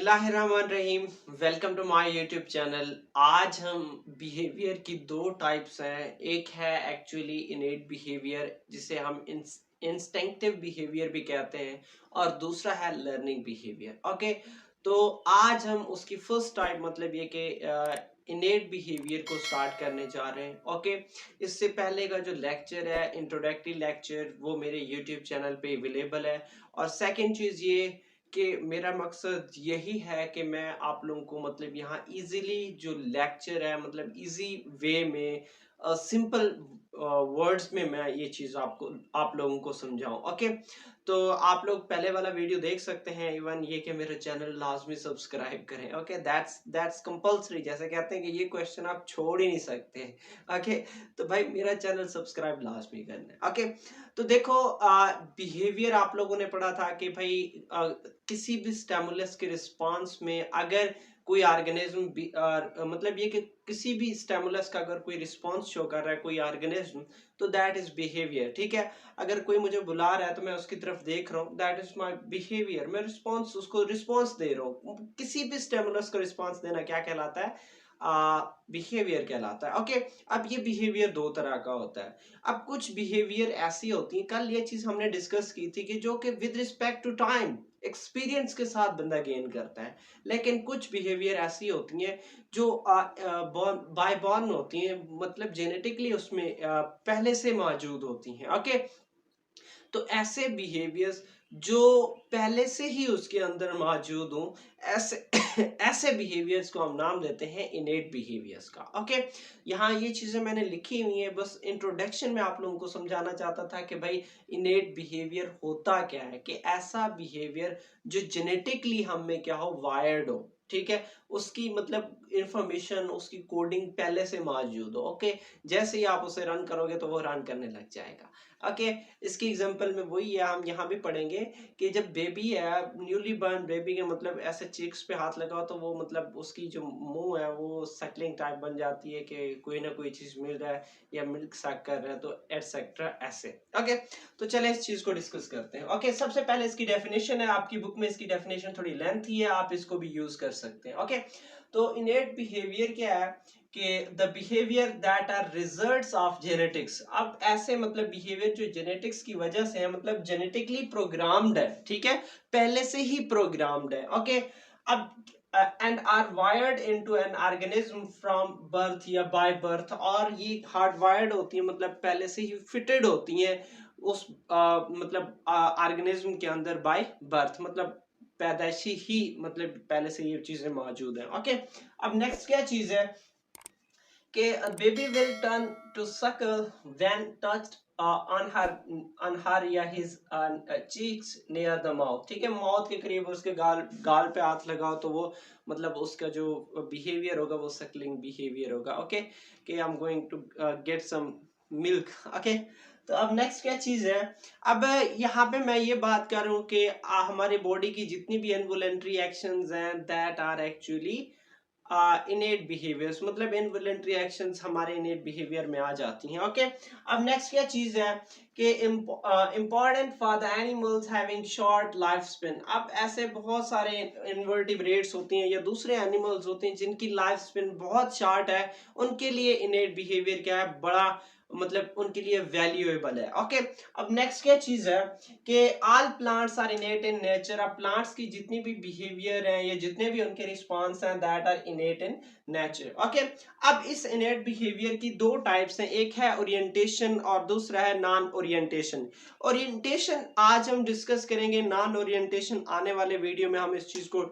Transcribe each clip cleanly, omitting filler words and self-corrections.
बिस्मिल्लाहिर्रहमानिर्रहीम। Welcome to my YouTube channel. आज हम बिहेवियर की दो टाइप्स हैं। एक है एक्चुअली इनेट बिहेवियर, जिसे हम इंस्टिंक्टिव बिहेवियर भी कहते हैं, और दूसरा है लर्निंग बिहेवियर। ओके, तो आज हम उसकी फर्स्ट टाइप मतलब ये कि इनेट बिहेवियर को स्टार्ट करने जा रहे हैं। ओके, इससे पहले का जो लेक्चर है, इंट्रोडक्टरी लेक्चर, वो मेरे यूट्यूब चैनल पे अवेलेबल है। और सेकंड चीज़ ये कि मेरा मकसद यही है कि मैं आप लोगों को मतलब यहाँ इजीली जो लेक्चर है मतलब इजी वे में सिंपल वर्ड्स में मैं ये चीज़ आपको आप लोगों को समझाऊं। ओके, तो आप लोग पहले वाला वीडियो देख सकते हैं। इवन ये कि मेरा चैनल लाजमी सब्सक्राइब करें। Okay, that's compulsory. जैसे कहते हैं कि ये क्वेश्चन आप छोड़ ही नहीं सकते। ओके, तो भाई मेरा चैनल सब्सक्राइब लाजमी करना है। ओके, तो देखो बिहेवियर आप लोगों ने पढ़ा था कि भाई किसी भी स्टिमुलस के रिस्पांस में अगर कोई ऑर्गेनिज्म मतलब ये कि किसी भी स्टिमुलस का अगर कोई रिस्पांस शो कर रहा है कोई ऑर्गेनिज्म, तो दैट इज बिहेवियर। ठीक है, अगर कोई मुझे बुला रहा है तो मैं उसकी तरफ देख रहा हूँ, दैट इज माय बिहेवियर। मैं रिस्पांस उसको रिस्पांस दे रहा हूँ। किसी भी स्टिमुलस को रिस्पांस देना क्या कहलाता है? बिहेवियर कहलाता है। ओके, अब ये बिहेवियर दो तरह का होता है। अब कुछ बिहेवियर ऐसी होती है, कल ये चीज हमने डिस्कस की थी, कि जो कि with respect to time experience के साथ बंदा गेन करता है। लेकिन कुछ बिहेवियर ऐसी होती हैं जो बाय बॉर्न होती हैं, मतलब जेनेटिकली उसमें पहले से मौजूद होती हैं। ओके, तो ऐसे बिहेवियर्स जो पहले से ही उसके अंदर मौजूद हों, ऐसे ऐसे बिहेवियर्स को हम नाम देते हैं इनेट बिहेवियर्स का। ओके, यहाँ ये चीजें मैंने लिखी हुई हैं, बस इंट्रोडक्शन में आप लोगों को समझाना चाहता था कि भाई इनेट बिहेवियर होता क्या है। कि ऐसा बिहेवियर जो जेनेटिकली हम में क्या हो, वायर्ड हो। ठीक है, उसकी मतलब इंफॉर्मेशन, उसकी कोडिंग पहले से मौजूद हो। ओके, जैसे ही आप उसे रन करोगे तो वो रन करने लग जाएगा। ओके, इसकी एग्जांपल में वही है, हम यहाँ भी पढ़ेंगे कि जब बेबी है, न्यूली बर्न बेबी के मतलब ऐसे चिक्स पे हाथ लगाओ तो वो मतलब उसकी जो मुंह है वो सकलिंग टाइप बन जाती है कि कोई ना कोई चीज मिल रहा है या मिल्क सक कर रहा है, तो एटसेट्रा ऐसे। ओके, तो चले इस चीज को डिस्कस करते हैं। ओके, सबसे पहले इसकी डेफिनेशन है, आपकी बुक में इसकी डेफिनेशन थोड़ी लेंथी है, आप इसको भी यूज कर सकते हैं। ओके, तो इनेट बिहेवियर क्या है कि the behaviour that are results of genetics. अब ऐसे मतलब बिहेवियर जो जेनेटिक्स की वजह से है, मतलब जेनेटिकली प्रोग्राम्ड है। ठीक है, पहले से ही प्रोग्राम्ड है। ओके, अब and are wired into an organism from birth या बाय बर्थ, और ये हार्ड वायर्ड होती है, मतलब पहले से ही फिटेड होती हैं उस मतलब ऑर्गेनिज्म के अंदर बाय बर्थ, मतलब पैदाइशी ही मतलब पहले से ये चीजें मौजूद हैं। ओके, अब नेक्स्ट क्या चीज है कि a baby will turn to suckle when touched on her या his cheeks near the mouth। ठीक है, माउथ के करीब उसके गाल गाल पे हाथ लगाओ तो वो मतलब उसका जो बिहेवियर होगा वो सकलिंग बिहेवियर होगा। ओके, कि I am going to get some milk. Okay, तो अब नेक्स्ट क्या चीज है? अब यहाँ पे मैं ये बात कर रहा हूँ कि हमारी बॉडी की जितनी भी इनवॉलेंट्री एक्शंस हैं, that are actually innate behaviours, मतलब इनवॉलेंट्री एक्शंस हमारे इनेट बिहेवियर में आ जाती हैं। ओके, अब नेक्स्ट क्या चीज है कि important for the animals having short life span. अब ऐसे बहुत सारे इन्वर्टिब्रेट्स होती हैं या दूसरे एनिमल्स होते हैं जिनकी लाइफ स्पेन बहुत शॉर्ट है, उनके लिए इनेट बिहेवियर क्या है, बड़ा मतलब उनके लिए वैल्यूएबल है। ओके, अब नेक्स्ट क्या चीज है कि all plants are innate in nature. अब प्लांट्स की जितनी भी बिहेवियर है या जितने भी उनके रिस्पांस हैं, that are innate in nature. Okay, अब इस इनेट बिहेवियर की दो टाइप्स हैं, एक है ओरिएंटेशन और दूसरा है नॉन ओरिएंटेशन। ओरिएंटेशन आज हम डिस्कस करेंगे, नॉन ओरिएंटेशन आने वाले वीडियो में हम इस चीज को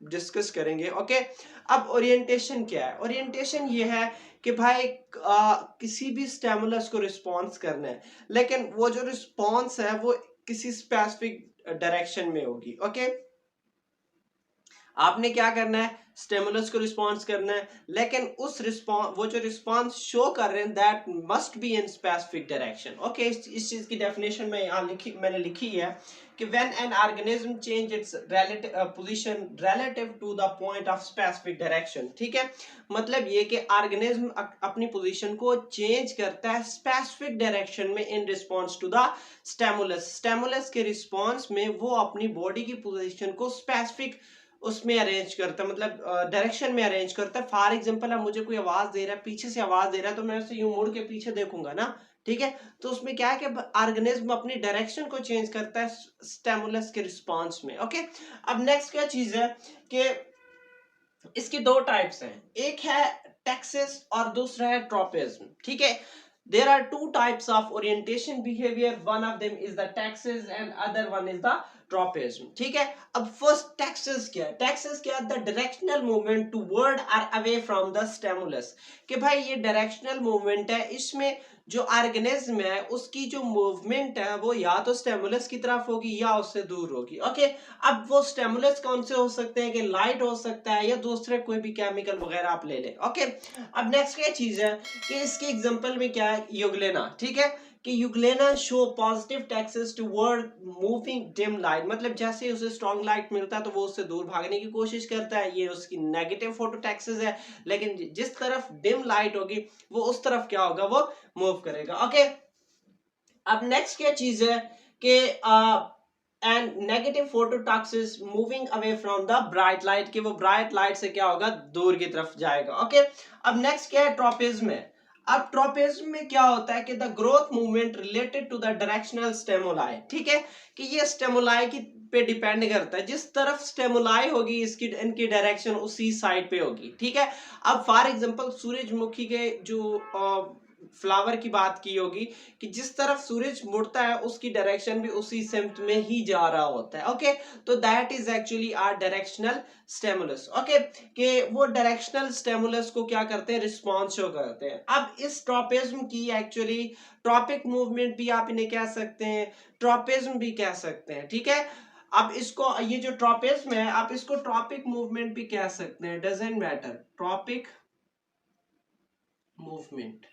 डिस्कस करेंगे। ओके, अब ओरिएंटेशन क्या है? ओरिएंटेशन ये है कि भाई किसी भी स्टिमुलस को रिस्पॉन्स करना है, लेकिन वो जो रिस्पॉन्स है वो किसी स्पेसिफिक डायरेक्शन में होगी। ओके, आपने क्या करना है, स्टिमुलस को रिस्पॉन्स करना है, लेकिन उस रिस्पॉन्स वो जो रिस्पॉन्स शो कर रहे हैं that must be in specific direction. Okay, इस चीज की डेफिनेशन में यहाँ मैंने लिखी है कि when an organism change its position relative to the point of specific direction. ठीक है, मतलब ये कि ऑर्गेनिज्म अपनी पोजीशन को चेंज करता है स्पेसिफिक डायरेक्शन में in response to the stimulus. Stimulus के रिस्पॉन्स में वो अपनी बॉडी की पोजीशन को स्पेसिफिक उसमें अरेंज करता है, मतलब डायरेक्शन में अरेंज करता है। फॉर एग्जांपल अब मुझे कोई आवाज दे रहा है, पीछे से आवाज दे रहा है, तो मैं उसे यूं मुड़ के पीछे देखूंगा ना, ठीक है। तो उसमें क्या है कि ऑर्गेनिज्म अपनी डायरेक्शन को चेंज करता है स्टिमुलस के रिस्पांस में। ओके, अब नेक्स्ट क्या चीज है कि इसकी दो टाइप्स हैं, एक है टैक्सिस और दूसरा है ट्रोपिज्म, ठीक है। There are two types of orientation behavior. One of them is the taxis and other one is the tropism. ठीक है। अब first taxis क्या है? Taxis क्या है? The directional movement toward or away from the stimulus. कि भाई ये directional movement है, इसमें जो ऑर्गेनिज्म है उसकी जो मूवमेंट है वो या तो स्टिमुलस की तरफ होगी या उससे दूर होगी। ओके, अब वो स्टिमुलस कौन से हो सकते हैं कि लाइट हो सकता है या दूसरे कोई भी केमिकल वगैरह आप ले लें। ओके, अब नेक्स्ट क्या चीज है कि इसके एग्जांपल में क्या है, यूग्लेना, ठीक है, कि euglena show positive taxes toward moving dim light, मतलब जैसे उसे स्ट्रॉन्ग लाइट मिलता है तो वो उससे दूर भागने की कोशिश करता है, ये उसकी नेगेटिव फोटो टैक्सेस है। लेकिन जिस तरफ डिम लाइट होगी वो उस तरफ क्या होगा, वो मूव करेगा। ओके, अब नेक्स्ट क्या चीज है कि and negative phototaxis moving away from the bright light, कि वो ब्राइट लाइट से क्या होगा, दूर की तरफ जाएगा। ओके, अब नेक्स्ट क्या है, ट्रोपिज्म है। अब ट्रोपिज्म में क्या होता है कि the growth movement related to the directional stimuli, ठीक है, कि ये स्टिमुलाई की पे डिपेंड करता है, जिस तरफ स्टिमुलाई होगी इसकी इनकी डायरेक्शन उसी साइड पे होगी, ठीक है। अब फॉर एग्जांपल सूरजमुखी के जो फ्लावर की बात की होगी कि जिस तरफ सूरज मुड़ता है उसकी डायरेक्शन भी उसी सिम्त में ही जा रहा होता है। ओके, तो that is actually are directional stimulus. Okay, कि वो डायरेक्शनल स्टिमुलस को क्या करते हैं, रिस्पॉन्स शो करते हैं। अब इस ट्रोपिज्म की एक्चुअली ट्रॉपिक मूवमेंट भी आप इन्हें कह सकते हैं, ट्रोपिज्म भी कह सकते हैं, ठीक है। अब इसको ये जो ट्रोपिज्म है आप इसको ट्रॉपिक मूवमेंट भी कह सकते हैं, doesn't matter, tropic movement.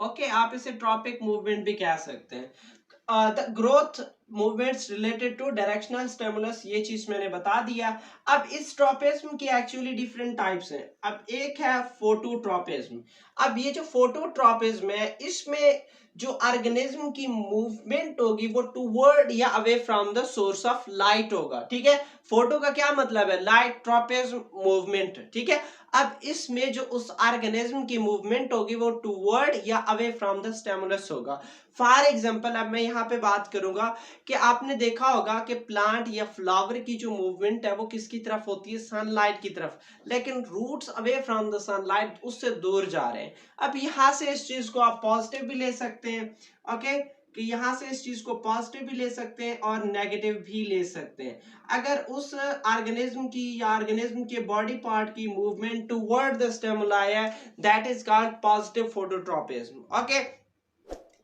Okay, आप इसे ट्रॉपिक मूवमेंट भी कह सकते हैं। The growth movements related to directional stimulus, ये चीज मैंने बता दिया। अब इस ट्रोपिज्म की एक्चुअली डिफरेंट टाइप्स हैं। अब एक है फोटोट्रोपिज्म। अब ये जो फोटोट्रोपिज्म है इसमें जो ऑर्गेनिज्म की मूवमेंट होगी वो टूवर्ड या away from the source of light होगा, ठीक है। फोटो का क्या मतलब है, लाइट, ट्रोपिज्म मूवमेंट, ठीक है। अब इसमें जो उस ऑर्गेनिज्म की मूवमेंट होगी वो टूवर्ड या अवे फ्रॉम द स्टिमुलस होगा। फॉर एग्जांपल अब मैं यहाँ पे बात करूंगा कि आपने देखा होगा कि प्लांट या फ्लावर की जो मूवमेंट है वो किसकी तरफ होती है, सनलाइट की तरफ, लेकिन roots away from the sunlight, उससे दूर जा रहे हैं। अब यहाँ से इस चीज को आप पॉजिटिव भी ले सकते हैं। ओके, कि यहाँ से इस चीज को पॉजिटिव भी ले सकते हैं और नेगेटिव भी ले सकते हैं। अगर उस ऑर्गेनिज्म की या ऑर्गेनिज्म के बॉडी पार्ट की मूवमेंट टुवर्ड द स्टिमुलाई है, that is called positive phototropism. Okay,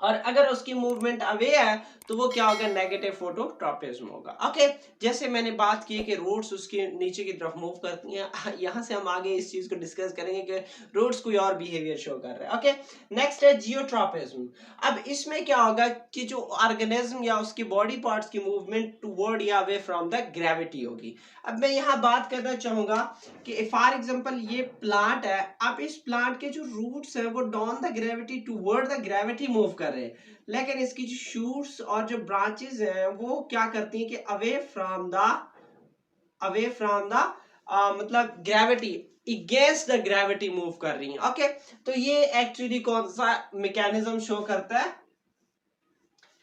और अगर उसकी मूवमेंट अवे है तो वो क्या होगा, नेगेटिव फोटोट्रोपिज्म होगा। ओके, जैसे मैंने बात की कि रूट्स उसके नीचे की तरफ मूव करती हैं, यहाँ से हम आगे इस चीज को डिस्कस करेंगे कि रूट्स कोई और बिहेवियर शो कर रहे हैं। ओके, नेक्स्ट है जियोट्रोपिज्म। अब इसमें क्या होगा कि जो ऑर्गेनिज्म या उसकी बॉडी पार्ट्स की मूवमेंट टुवर्ड या अवे फ्रॉम द ग्रेविटी होगी। अब मैं यहाँ बात करना चाहूंगा कि फॉर एग्जांपल ये प्लांट है, अब इस प्लांट के जो रूट्स हैं वो down the gravity toward the gravity move कर रहे हैं, लेकिन इसकी जो शूट्स और जो ब्रांचेस हैं वो क्या करती हैं कि अवे फ्रॉम द मतलब gravity, against the gravity move कर रही हैं। ओके, तो ये एक्चुअली कौन सा मैकेनिज्म शो करता है,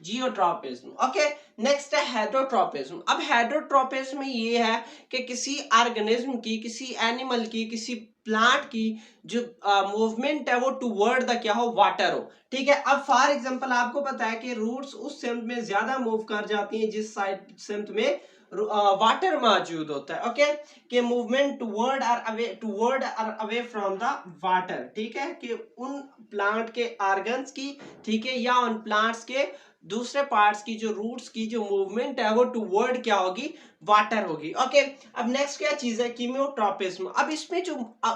जियोट्रोपिज्म। ओके, नेक्स्ट है हेटरोट्रोपिज्म। अब हेटरोट्रोपिज्म में ये है कि किसी ऑर्गेनिज्म की, किसी एनिमल की, किसी प्लांट की जो मूवमेंट है वो टुवर्ड द क्या हो, वाटर हो, ठीक है। अब फॉर एग्जांपल आपको पता है कि रूट्स उस सिम्त में ज्यादा मूव कर जाती हैं जिस साइड सिम्त में वाटर मौजूद होता है। ओके, कि मूवमेंट टुवर्ड और अवे फ्रॉम द वाटर, ठीक है, कि उन प्लांट के ऑर्गन्स की, ठीक है, या उन प्लांट्स के दूसरे पार्ट्स की जो रूट्स की जो मूवमेंट है वो टुवर्ड क्या होगी, वाटर होगी। ओके, अब नेक्स्ट क्या चीज है, कीमियोट्रोपिज्म। अब इसमें जो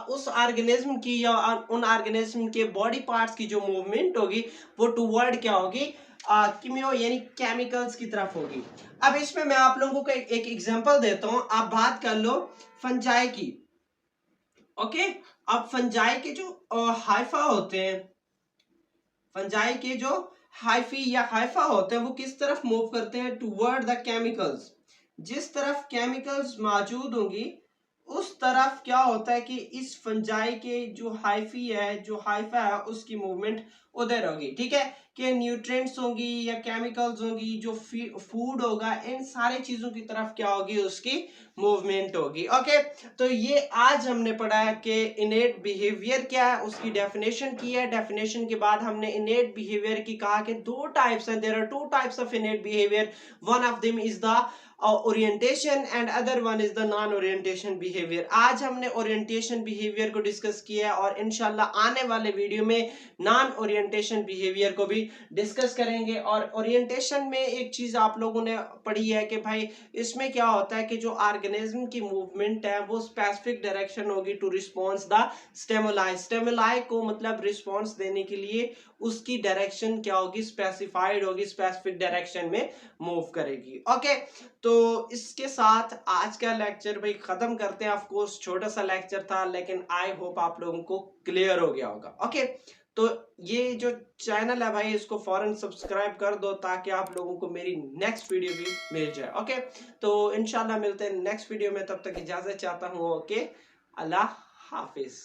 उस ऑर्गेनिज्म की या उन ऑर्गेनिज्म के बॉडी पार्ट्स की जो मूवमेंट होगी वो टुवर्ड क्या होगी, कीमियो यानी केमिकल्स की तरफ होगी। अब इसमें मैं आप लोगों को एक एग्जांपल देता हूं, आप बात कर लो फंजाई की। ओके, अब फंजाई के जो हाइफा होते हैं, फंजाई के जो हाइफी या हाइफा होते हैं वो किस तरफ मूव करते हैं, टुवर्ड द केमिकल्स, जिस तरफ केमिकल्स मौजूद होंगी उस तरफ क्या होता है कि इस फंजाई के जो हाइफी है, जो हाइफा है, उसकी मूवमेंट उधर होगी। ठीक है, कि न्यूट्रिएंट्स होंगी या केमिकल्स होंगी, जो फूड होगा, इन सारी चीजों की तरफ क्या होगी, उसकी मूवमेंट होगी। ओके, तो ये आज हमने पढ़ा है कि इनेट बिहेवियर क्या है, उसकी डेफिनेशन की है। डेफिनेशन के बाद हमने इनेट बिहेवियर की कहा कि दो टाइप्स हैं, there are two types of innate behaviour, one of them is the orientation and other one is the non orientation behaviour. आज हमने ओरिएंटेशन बिहेवियर को डिस्कस किया है और इंशाल्लाह आने वाले वीडियो में नॉन ओरिएंटेशन बिहेवियर को भी डिस्कस करेंगे। और ओरिएंटेशन में एक चीज आप लोगों ने पढ़ी है कि भाई इसमें क्या होता है कि जो ऑर्गेनिज्म की मूवमेंट है वो स्पेसिफिक डायरेक्शन होगी to response the stimuli. Stimuli को मतलब रिस्पॉन्स देने के लिए उसकी डायरेक्शन क्या होगी, स्पेसिफाइड होगी, स्पेसिफिक डायरेक्शन में मूव करेगी। ओके, तो इसके साथ आज का लेक्चर भाई खत्म करते हैं। ऑफ कोर्स छोटा सा लेक्चर था, लेकिन आई होप आप लोगों को क्लियर हो गया होगा। ओके, तो ये जो चैनल है भाई इसको फौरन सब्सक्राइब कर दो ताकि आप लोगों को मेरी नेक्स्ट वीडियो भी मिल जाए। ओके, तो इंशाल्लाह मिलते हैं नेक्स्ट वीडियो में, तब तक इजाजत चाहता हूँ। ओके, अल्लाह हाफिज।